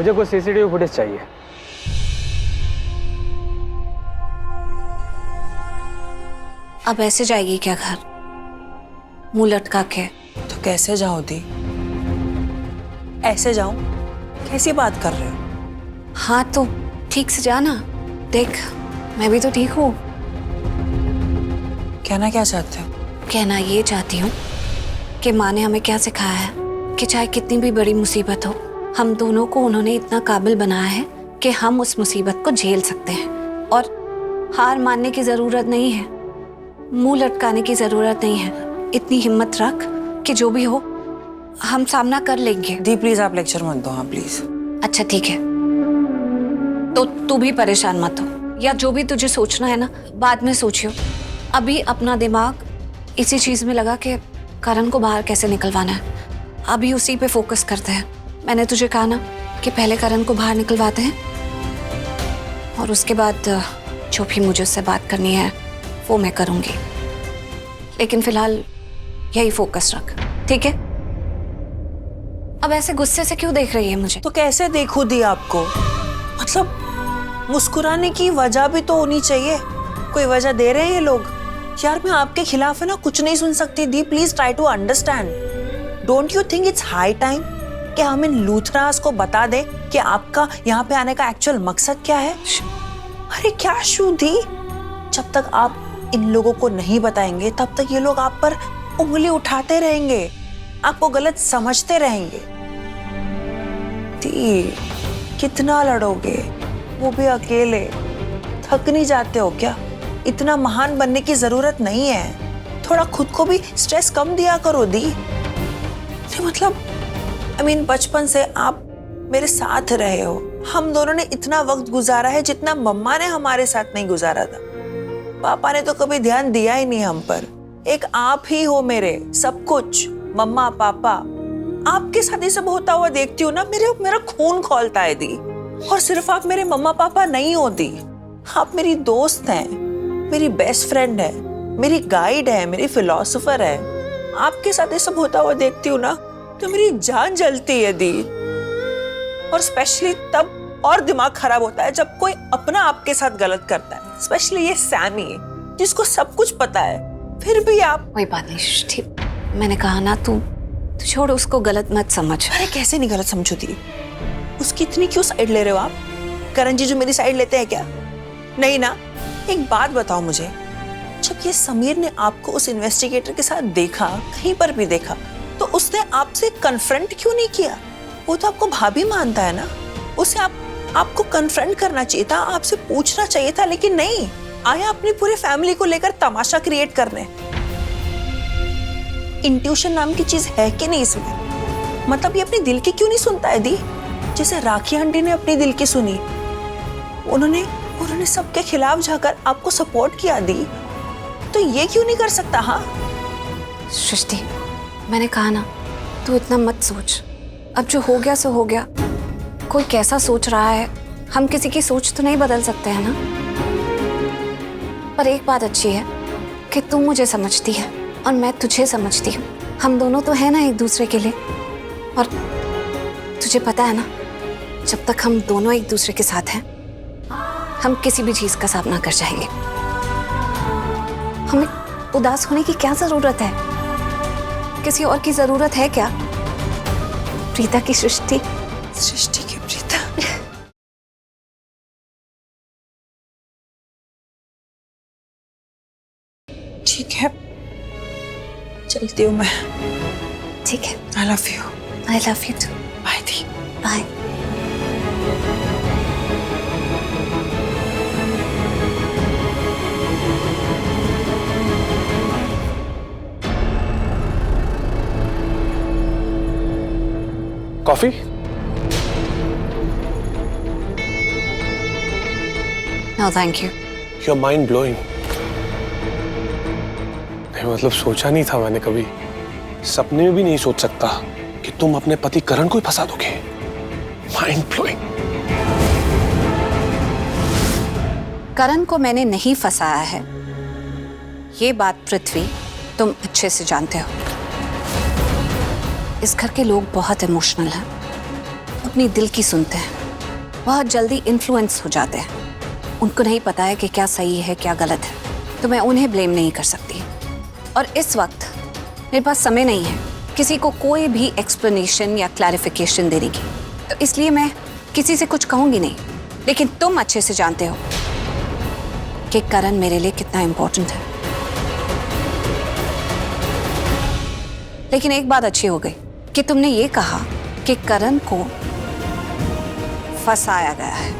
मुझे कुछ CCTV footage चाहिए। अब ऐसे जाएगी क्या घर, मुंह लटका के? तो कैसे जाऊं दी? ऐसे जाऊं? कैसी बात कर रहे हो? हाँ तो ठीक से जाना। देख मैं भी तो ठीक हूँ। कहना क्या चाहते हो? कहना ये चाहती हूँ कि माँ ने हमें क्या सिखाया है कि चाहे कितनी भी बड़ी मुसीबत हो, हम दोनों को उन्होंने इतना काबिल बनाया है कि हम उस मुसीबत को झेल सकते हैं और हार मानने की जरूरत नहीं है, मुंह लटकाने की जरूरत नहीं है। इतनी हिम्मत रख कि जो भी हो हम सामना कर लेंगे। दी प्लीज आप लेक्चर मत दो। हाँ प्लीज। अच्छा ठीक है, तो तू भी परेशान मत हो, या जो भी तुझे सोचना है ना बाद में सोचियो। अभी अपना दिमाग इसी चीज में लगा कि करण को बाहर कैसे निकलवाना है, अभी उसी पे फोकस करते हैं। मैंने तुझे कहा ना कि पहले करण को बाहर निकलवाते हैं और उसके बाद जो भी मुझे उससे बात करनी है वो मैं करूंगी, लेकिन फिलहाल यही फोकस रख, ठीक है? अब ऐसे गुस्से से क्यों देख रही है मुझे? तो कैसे देखूं दी आपको? मतलब मुस्कुराने की वजह भी तो होनी चाहिए। कोई वजह दे रहे हैं ये लोग? यार मैं आपके खिलाफ है ना कुछ नहीं सुन सकती दी। Please try to understand. Don't you think it's high time कि हम इन लूथरास को बता दें कि आपका यहाँ पे आने का एक्चुअल मकसद क्या है? अरे क्या शू दी, जब तक आप इन लोगों को नहीं बताएंगे तब तक ये लोग आप पर उंगली उठाते रहेंगे, आपको गलत समझते रहेंगे। दी कितना लड़ोगे, वो भी अकेले? थक नहीं जाते हो क्या? इतना महान बनने की जरूरत नहीं है। थोड़ा खुद को भी स्ट्रेस कम दिया करो दी। मतलब बचपन से आप मेरे साथ रहे हो, हम दोनों ने इतना वक्त गुजारा है जितना मम्मा ने हमारे साथ नहीं गुजारा था। पापा ने तो कभी ध्यान दिया ही नहीं हम पर। एक आप ही हो मेरे सब कुछ, मम्मा पापा। आपके साथ ये सब होता हुआ देखती हूँ ना मेरा खून खौलता है दी। और सिर्फ आप मेरे मम्मा पापा नहीं हो दी, आप मेरी दोस्त हैं, मेरी बेस्ट फ्रेंड है, मेरी गाइड है, मेरी फिलोसोफर है। आपके साथ ये सब होता हुआ देखती हूँ ना तो मेरी जान जलती है दी। और स्पेशली तब और दिमाग खराब होता है जब कोई अपना आपके साथ गलत करता है, स्पेशली ये सैमी जिसको सब कुछ पता है फिर भी आप। कोई बात नहीं सृष्टि, मैंने कहा ना तू छोड़, उसको गलत मत समझ। अरे कैसे नहीं गलत समझो दी? उसकी इतनी क्यों साइड ले रहे हो आप? करण जी जो मेरी साइड लेते हैं क्या? नहीं ना। एक बात बताओ मुझे, जब ये समीर ने आपको उस इन्वेस्टिगेटर के साथ देखा, कहीं पर भी देखा, तो उसने आपसे कन्फ्रंट क्यों नहीं किया? वो तो आपको भाभी मानता है ना, उसे आपको कन्फ्रंट करना चाहिए था, आपसे पूछना चाहिए था, लेकिन नहीं, आया अपनी पूरे फैमिली को लेकर तमाशा क्रिएट करने। इंट्यूशन नाम की चीज है कि नहीं इसमें? मतलब ये अपने दिल की क्यों नहीं सुनता है दी, जैसे राखी आंटी ने अपनी दिल की सुनी? उन्होंने सबके खिलाफ जाकर आपको सपोर्ट किया दी, तो ये क्यों नहीं कर सकता? हाँ सृष्टि, मैंने कहा ना तू इतना मत सोच, अब जो हो गया सो हो गया। कोई कैसा सोच रहा है, हम किसी की सोच तो नहीं बदल सकते हैं ना। पर एक बात अच्छी है कि तू मुझे समझती है और मैं तुझे समझती हूँ। हम दोनों तो है ना एक दूसरे के लिए। और तुझे पता है ना, जब तक हम दोनों एक दूसरे के साथ हैं हम किसी भी चीज का सामना कर जाएंगे। हमें उदास होने की क्या जरूरत है? किसी और की जरूरत है क्या? प्रीता की सृष्टि की प्रीता। ठीक है, चलती हूँ मैं। ठीक है, I love you. I love you too. Bye दी। Bye. Coffee? No thank you. You're mind blowing। मतलब सोचा नहीं था मैंने कभी, सपने में भी नहीं सोच सकता कि तुम अपने पति करण को ही फंसा दोगे। Mind blowing. करण को मैंने नहीं फंसाया है, ये बात पृथ्वी तुम अच्छे से जानते हो। इस घर के लोग बहुत इमोशनल हैं अपनी दिल की सुनते हैं, बहुत जल्दी इन्फ्लुएंस हो जाते हैं। उनको नहीं पता है कि क्या सही है क्या गलत है, तो मैं उन्हें ब्लेम नहीं कर सकती। और इस वक्त मेरे पास समय नहीं है किसी को कोई भी एक्सप्लेनेशन या क्लैरिफिकेशन देने की, तो इसलिए मैं किसी से कुछ कहूंगी नहीं। लेकिन तुम अच्छे से जानते हो कि करण मेरे लिए कितना इम्पोर्टेंट है। लेकिन एक बात अच्छी हो गई कि तुमने ये कहा कि करण को फंसाया गया है।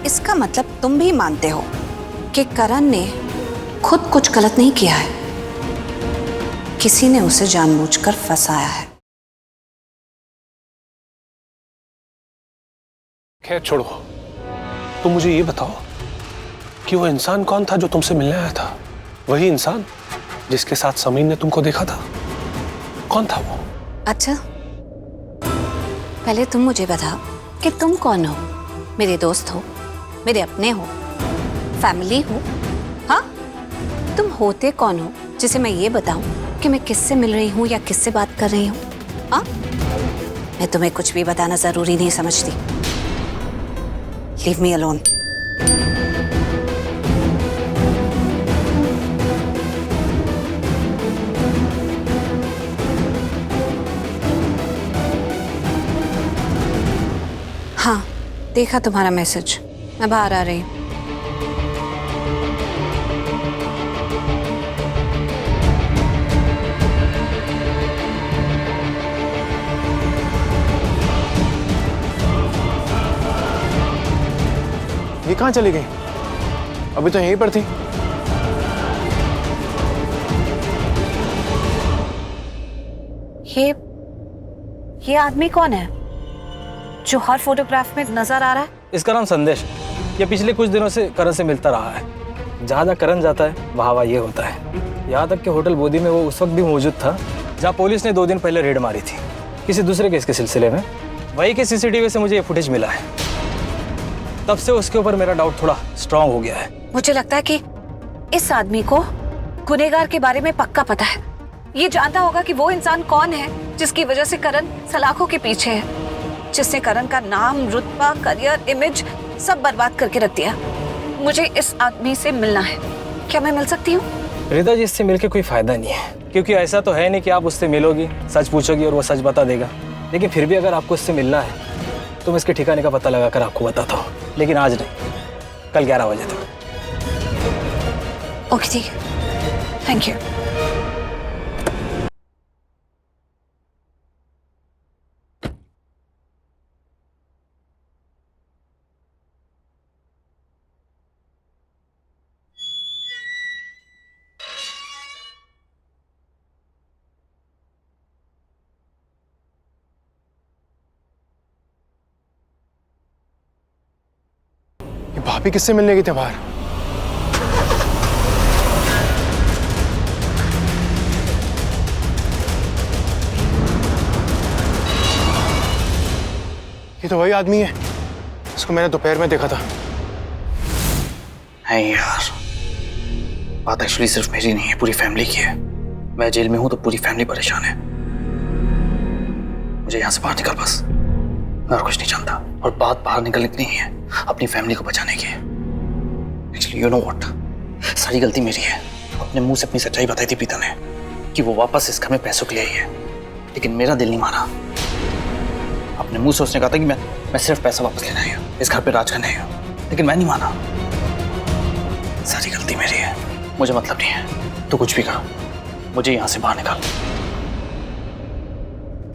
इसका मतलब तुम भी मानते हो कि करण ने खुद कुछ गलत नहीं किया है, किसी ने उसे जानबूझकर फंसाया है। खैर छोड़ो, तुम मुझे ये बताओ कि वो इंसान कौन था जो तुमसे मिलने आया था? वही इंसान जिसके साथ समीर ने तुमको देखा था? कौन था वो? अच्छा, पहले तुम मुझे बताओ कि तुम कौन हो? मेरे दोस्त हो, मेरे अपने हो, फैमिली हो? हाँ, तुम होते कौन हो जिसे मैं ये बताऊं कि मैं किससे मिल रही हूं या किससे बात कर रही हूं? हाँ, मैं तुम्हें कुछ भी बताना जरूरी नहीं समझती। Leave me alone. हाँ, देखा तुम्हारा मैसेज। मैं बाहर आ रही हूँ। ये कहाँ चली गई? अभी तो यहीं पर थी। ये आदमी कौन है जो हर फोटोग्राफ में नजर आ रहा है? इसका नाम संदेश है। ये पिछले कुछ दिनों से करण से मिलता रहा है। जहाँ जहाँ करण जाता है वहाँ ये होता है। यहाँ तक कि होटल बोधी में वो उस वक्त भी मौजूद था जहाँ पुलिस ने 2 दिन पहले रेड मारी थी किसी दूसरे केस के सिलसिले में। वही के सीसीटीवी से मुझे ये फुटेज मिला है। तब से उसके ऊपर मेरा डाउट थोड़ा स्ट्रांग हो गया है। मुझे लगता है कि इस आदमी को गुनहगार के बारे में पक्का पता है। ये जानता होगा कि वो इंसान कौन है जिसकी वजह से करण सलाखों के पीछे है, जिसने करण का नाम, रुतबा, करियर, इमेज सब बर्बाद करके रख दिया। मुझे इस आदमी से मिलना है। क्या मैं मिल सकती हूँ? रिदा जी, इससे मिलके कोई फायदा नहीं है, क्योंकि ऐसा तो है नहीं कि आप उससे मिलोगी, सच पूछोगी और वो सच बता देगा। लेकिन फिर भी अगर आपको उससे मिलना है तो मैं इसके ठिकाने का पता लगाकर आपको बताता हूँ, लेकिन आज नहीं, कल 11 बजे तक। ओके, ठीक है, थैंक यू। ये भाभी किससे मिलने गई थी बाहर? ये तो वही आदमी है, इसको मैंने दोपहर में देखा था। नहीं यार, बात एक्चुअली सिर्फ मेरी नहीं है, पूरी फैमिली की है। मैं जेल में हूं तो पूरी फैमिली परेशान है। मुझे यहां से बाहर निकल बस, मैं और कुछ नहीं जानता। और बात बाहर निकलने की नहीं है, अपनी फैमिली को बचाने की है। एक्चुअली यू नो व्हाट, सारी गलती मेरी है। अपने मुंह से अपनी सच्चाई बताई थी प्रीता ने कि वो वापस इस घर में पैसों के लिए आई है, लेकिन मेरा दिल नहीं माना। अपने मुंह से उसने कहा था कि मैं सिर्फ पैसा वापस लेने आई हूँ, इस घर पे राज करने आई हूँ, लेकिन मैं नहीं माना। सारी गलती मेरी है, मुझे मतलब नहीं है तो कुछ भी कहा, मुझे यहां से बाहर निकाल।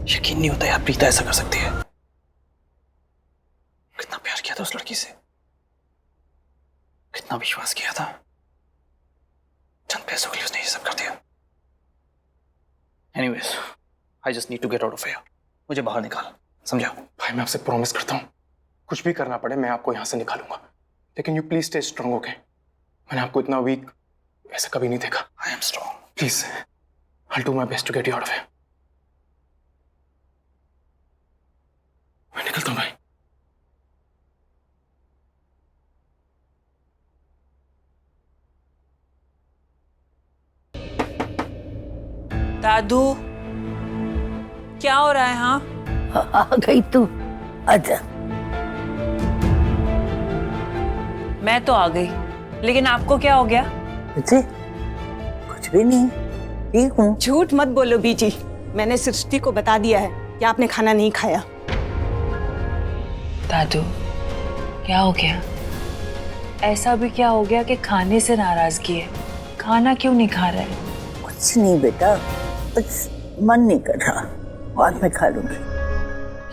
यकीन नहीं होता यार, प्रीता ऐसा कर सकती है। कितना प्यार किया था उस लड़की से, कितना विश्वास किया था, चंद पैसों के लिए उसने ये सब कर दिया। Anyways, I just need to get out of here. मुझे बाहर निकाल, समझा? भाई मैं आपसे प्रॉमिस करता हूँ, कुछ भी करना पड़े मैं आपको यहाँ से निकालूंगा, लेकिन you please stay strong, okay? मैंने आपको इतना वीक ऐसा कभी नहीं देखा। I am strong. Please, I'll do my best to get you out of here. मैं निकलता हूँ भाई। दादू, क्या हो रहा है? हाँ, आ गई तू, आजा। मैं तो आ गई, लेकिन आपको क्या हो गया? मुझे कुछ भी नहीं, ठीक हूँ। झूठ मत बोलो बीजी, मैंने सृष्टि को बता दिया है कि आपने खाना नहीं खाया। दादू, क्या हो गया? ऐसा भी क्या हो गया कि खाने से नाराजगी है? खाना क्यों नहीं खा रहे? कुछ नहीं बेटा, बस मन नहीं कर रहा, बाद में खा लूंगी।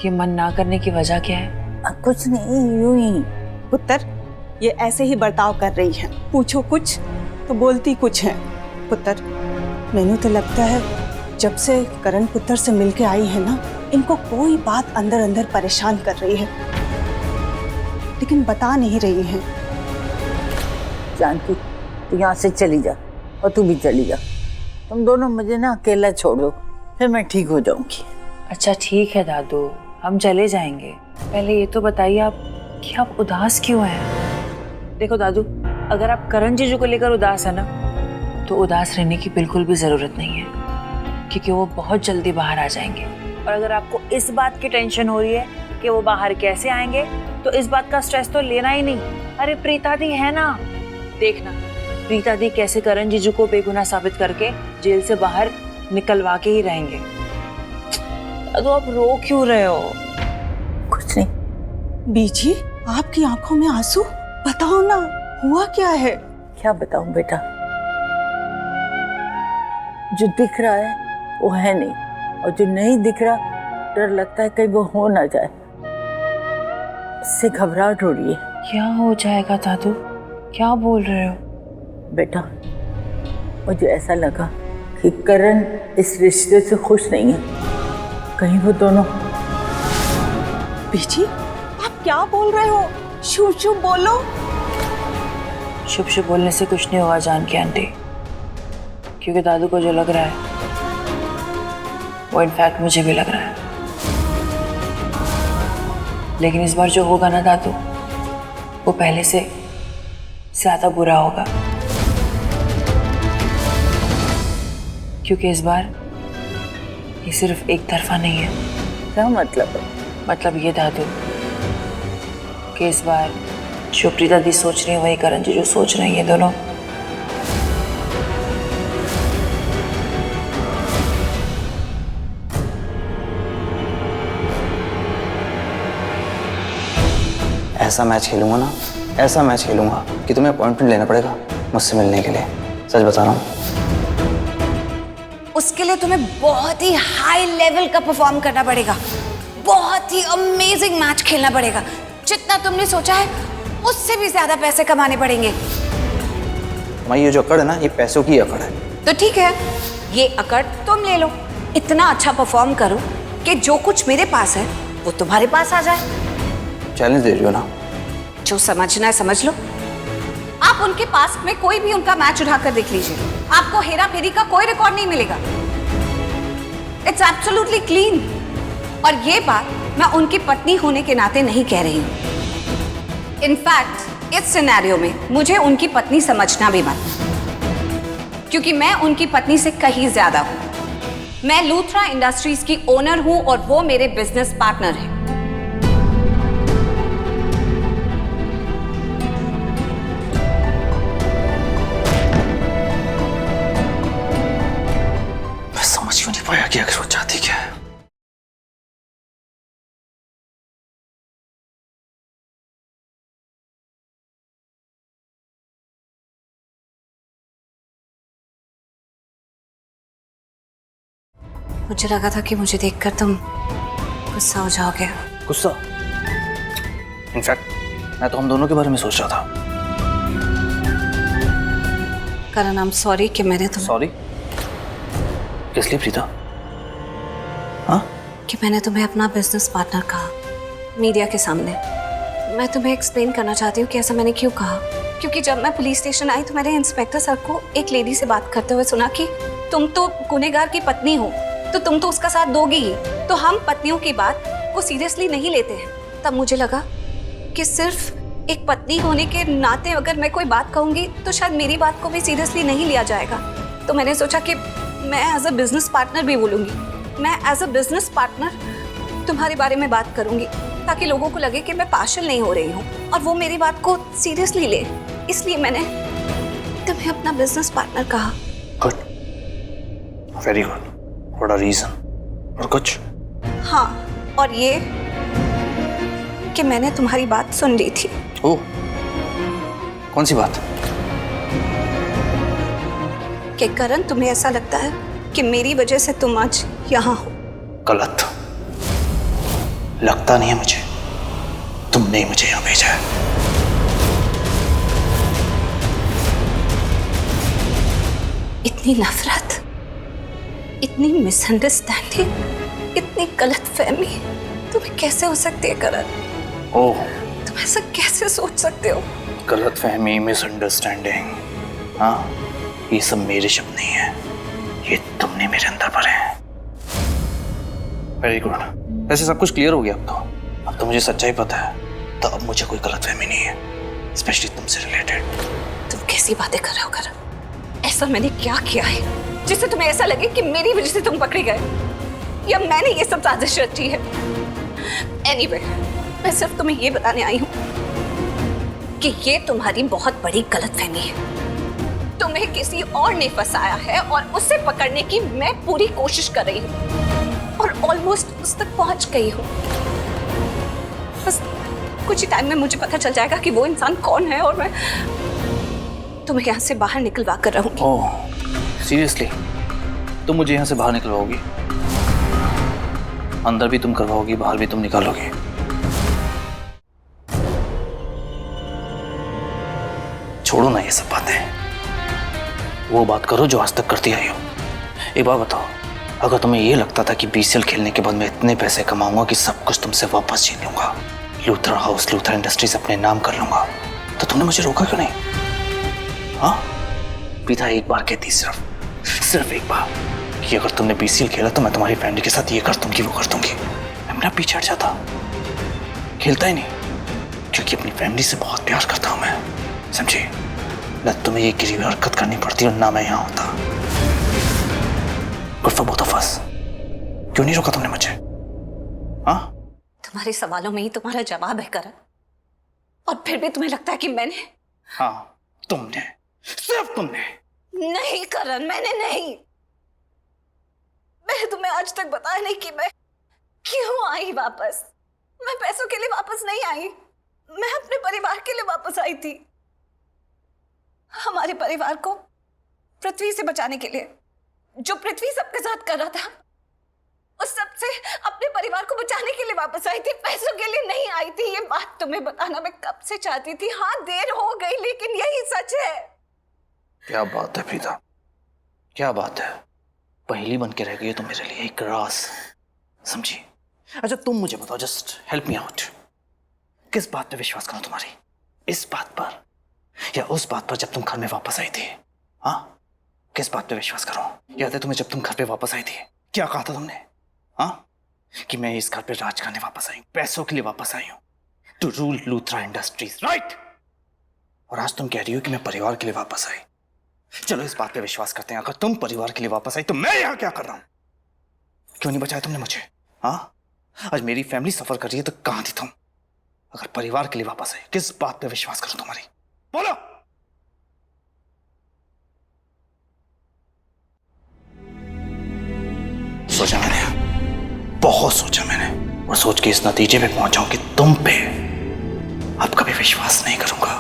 ये मन ना करने की वजह क्या है? कुछ नहीं, यूं ही। पुत्र, ये ऐसे ही बर्ताव कर रही है, पूछो कुछ तो बोलती कुछ है। पुत्र, मैंने तो लगता है जब से करण पुत्र से मिलके आई है ना, इनको कोई बात अंदर अंदर परेशान कर रही है, लेकिन बता नहीं रही है। जानकी, तू यहाँ से चली जा और तू भी चली जा। तुम दोनों मुझे ना अकेला छोड़ो, फिर मैं ठीक हो जाऊंगी। अच्छा ठीक है दादू, हम चले जाएंगे। पहले ये तो बताइए आप कि आप उदास क्यों हैं? देखो दादू, अगर आप करण जीजू को लेकर उदास है ना, तो उदास रहने की बिल्कुल भी जरूरत नहीं है, क्योंकि वो बहुत जल्दी बाहर आ जाएंगे। और अगर आपको इस बात की टेंशन हो रही है कि वो बाहर कैसे आएंगे, तो इस बात का स्ट्रेस तो लेना ही नहीं। अरे प्रीता दी है ना, देखना प्रीता दी कैसे करण जीजू को बेगुनाह साबित करके जेल से बाहर निकलवा के ही रहेंगे। तो आप रो क्यों रहे हो? कुछ नहीं। बीजी, आपकी आंखों में आंसू, बताओ ना हुआ क्या है? क्या बताऊं बेटा, जो दिख रहा है वो है नहीं, और जो नहीं दिख रहा डर लगता है कहीं वो हो ना जाए, इससे घबराहट हो रही है। क्या हो जाएगा दादू? क्या बोल रहे हो? बेटा, मुझे ऐसा लगा कि करण इस रिश्ते से खुश नहीं है, कहीं वो दोनों। बीजी, आप क्या बोल रहे हो? शुभ शुभ बोलो। शुभ शुभ बोलने से कुछ नहीं होगा जानकी आंटी, क्योंकि दादू को जो लग रहा है वो इनफैक्ट मुझे भी लग रहा है। लेकिन इस बार जो होगा ना दादू, वो पहले से ज्यादा बुरा होगा, क्योंकि इस बार ये सिर्फ एक तरफा नहीं है। क्या मतलब? मतलब ये दादू कि इस बार जो प्रीता दी सोच रही है वही करण जी जो सोच रही है, दोनों। ऐसा मैच खेलूंगा ना, ऐसा मैच खेलूंगा कि तुम्हें अपॉइंटमेंट लेना पड़ेगा मुझसे मिलने के लिए। सच बता रहा हूँ। उसके लिए तुम्हें बहुत ही हाई लेवल का परफॉर्म करना पड़ेगा, बहुत ही अमेजिंग मैच खेलना पड़ेगा। जितना तुमने सोचा है उससे भी ज्यादा पैसे कमाने पड़ेंगे। हमारी ये जो अकड़ है ना, ये पैसों की अकड़ है। तो ठीक है, ये अकड़ तुम ले लो। इतना अच्छा परफॉर्म करो कि जो कुछ मेरे पास है वो तुम्हारे पास आ जाए। चैलेंज दे रही हो ना? जो समझना है समझ लो। आप उनके पास में कोई भी उनका मैच उठाकर देख लीजिए, आपको हेरा फेरी का कोई रिकॉर्ड नहीं मिलेगा। It's absolutely clean. और ये बात मैं उनकी पत्नी होने के नाते नहीं कह रही हूं। इनफैक्ट इस सिनेरियो में मुझे उनकी पत्नी समझना भी मत, क्योंकि मैं उनकी पत्नी से कहीं ज्यादा हूं। मैं लूथरा इंडस्ट्रीज की ओनर हूं और वो मेरे बिजनेस पार्टनर हैं। मैं समझ क्यों नहीं पाया कि आखिर वो चाहती क्या है। मुझे लगा था कि मुझे देखकर तुम गुस्सा हो जाओगे। गुस्सा? इनफैक्ट मैं तो हम दोनों के बारे में सोच रहा था। करण, आई एम सॉरी कि मैंने तुम्हें सॉरी? किस लिए प्रीता? हाँ? कि मैंने तुम्हें अपना बिजनेस पार्टनर कहा मीडिया के सामने। मैं तुम्हें एक्सप्लेन करना चाहती हूँ कि ऐसा मैंने क्यों कहा। क्योंकि जब मैं पुलिस स्टेशन आई तो मैंने इंस्पेक्टर सर को एक लेडी से बात करते हुए सुना कि तुम तो गुनहगार की पत्नी हो, तो तुम तो उसका साथ दोगी ही। तो हम पत्नियों की बात को सीरियसली नहीं लेते हैं। तब मुझे लगा कि सिर्फ एक पत्नी होने के नाते अगर मैं कोई बात कहूंगी तो शायद मेरी बात को भी सीरियसली नहीं लिया जाएगा। तो मैंने सोचा कि मैं एज अ बिजनेस पार्टनर भी बोलूंगी। मैं एज अ बिजनेस पार्टनर तुम्हारे बारे में बात करूंगी ताकि लोगों को लगे कि मैं पार्शल नहीं हो रही हूँ और वो मेरी बात को सीरियसली ले। इसलिए मैंने तुम्हें अपना बिजनेस पार्टनर कहा। Good, very good. What a reason? और कुछ? हाँ, और ये कि मैंने तुम्हारी बात सुन ली थी। ओह, कौन सी बात? कि करण, तुम्हें ऐसा लगता है कि मेरी वजह से तुम आज यहाँ हो। गलत। लगता नहीं है मुझे, तुमने ही मुझे यहाँ भेजा है। इतनी नफरत, इतनी मिसअंडरस्टैंडिंग, इतनी गलतफहमी तुम्हें कैसे हो सकती है करण? ओह, तुम ऐसा कैसे सोच सकते हो? गलतफहमी, मिसअंडरस्टैंडिंग, हाँ, ये सब मेरे शब्द नहीं है, ये तुमने मेरे अंदर भरे हैं। Very good. वैसे सब कुछ क्लियर हो गया अब तो मुझे सच्चाई पता है, तो अब मुझे कोई गलतफहमी नहीं है, स्पेशली तुमसे रिलेटेड। तुम कैसी बातें कर रहे हो करण? ऐसा मैंने क्या किया है जिससे तुम्हें ऐसा लगे कि मेरी वजह से तुम पकड़े गए या मैंने ये सब साजिश रची है? एनीवे, मैं सिर्फ तुम्हें ये बताने आई हूँ कि ये तुम्हारी बहुत बड़ी गलतफहमी है। तुम्हें किसी और ने फंसाया है और उसे पकड़ने की मैं पूरी कोशिश कर रही हूँ और ऑलमोस्ट उस तक पहुंच गई हूँ। बस कुछ ही टाइम में मुझे पता चल जाएगा कि वो इंसान कौन है और मैं तुम्हें यहाँ से बाहर निकलवा कर रहूंगी। ओह, सीरियसली? तुम मुझे यहाँ से बाहर निकलवाओगी? अंदर भी तुम करवाओगी, बाहर भी तुम निकालोगी? छोड़ो ना ये सब बातें, वो बात करो जो आज तक करती आई हो। एक बात बताओ, अगर तुम्हें ये लगता था कि बीसीएल खेलने के बाद मैं इतने पैसे कमाऊंगा कि सब कुछ तुमसे वापस छीन लूंगा, लूथर हाउस, लूथर इंडस्ट्रीज अपने नाम कर लूंगा, तो तुमने मुझे रोका क्यों नहीं? हाँ, पिता एक बार कहती, सिर्फ एक बार, कि अगर तुमने बीसीएल खेला तो मैं तुम्हारी फैमिली के साथ ये कर दूंगी, वो कर दूंगी। मैं मेरा पीछे हट जाता, खेलता ही नहीं, क्योंकि अपनी फैमिली से बहुत प्यार करता हूं मैं, समझी? न तुम्हें ये गिरी हुई हरकत करनी पड़ती और ना मैं यहाँ होता। Good for both of us. क्यों नहीं रोका तुमने मुझे? हाँ, तुम्हारे सवालों में ही तुम्हारा जवाब है करण, और फिर भी तुम्हें लगता है कि मैंने? हाँ, तुमने, सिर्फ तुमने। नहीं करण, मैंने नहीं। मैंने तुम्हें आज तक बताया नहीं कि मैं क्यों आई वापस। मैं पैसों के लिए वापस नहीं आई, मैं अपने परिवार के लिए वापस आई थी। हमारे परिवार को पृथ्वी से बचाने के लिए, जो पृथ्वी सबके साथ कर रहा था, उस सबसे अपने परिवार को बचाने के लिए वापस आई थी, पैसों के लिए नहीं आई थी। ये बात तुम्हें बताना मैं कब से चाहती थी। हाँ, देर हो गई, लेकिन यही सच है। क्या बात है प्रीता, क्या बात है? पहेली बन के रह गई तो मेरे लिए एक राज, समझी? अच्छा तुम मुझे बताओ, जस्ट हेल्प मी आउट, किस बात पे विश्वास करूं तुम्हारी? इस बात पर या उस बात पर जब तुम घर में वापस आई थी? हाँ, किस बात पे विश्वास करूं? याद है तुम्हें जब तुम घर पे वापस आई थी क्या कहा था तुमने? हाँ, कि मैं इस घर पे राज करने वापस आई हूं, पैसों के लिए वापस आई हूं, to rule Luthra industries, right? और आज तुम कह रही हो कि मैं परिवार के लिए वापस आई। चलो इस बात पे विश्वास करते हैं, अगर तुम परिवार के लिए वापस आई तो मैं यहां क्या कर रहा हूं? क्यों नहीं बचाया तुमने मुझे? हाँ, आज मेरी फैमिली सफर कर रही है तो कहां थी तुम? अगर परिवार के लिए वापस आई, किस बात पे विश्वास करूं तुम्हारी? बोलो। सोचा मैंने, बहुत सोचा मैंने, और सोच के इस नतीजे पे पहुंचा हूं कि तुम पे अब कभी विश्वास नहीं करूंगा।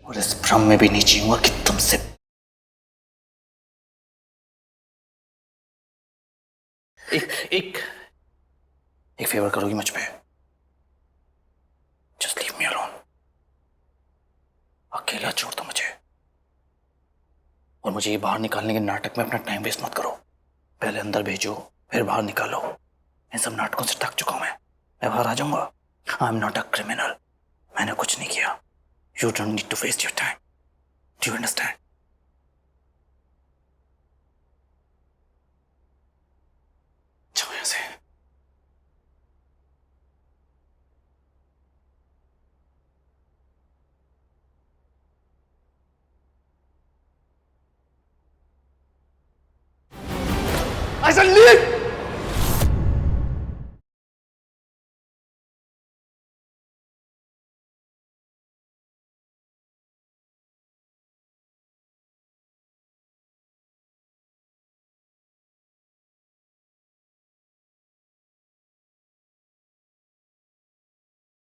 और इस भ्रम में भी नहीं जीऊंगा कि तुमसे एक फेवर करोगी मुझ पे? जस्ट लीव मी अलोन, अकेला छोड़ दो मुझे, और मुझे ये बाहर निकालने के नाटक में अपना टाइम वेस्ट मत करो। पहले अंदर भेजो, फिर बाहर निकालो। इन सब नाटकों से थक चुका हूं मैं बाहर आ जाऊंगा। I am not a criminal, मैंने कुछ नहीं किया। You don't need to waste your time, do you understand? जाओ यहां से। I said leave!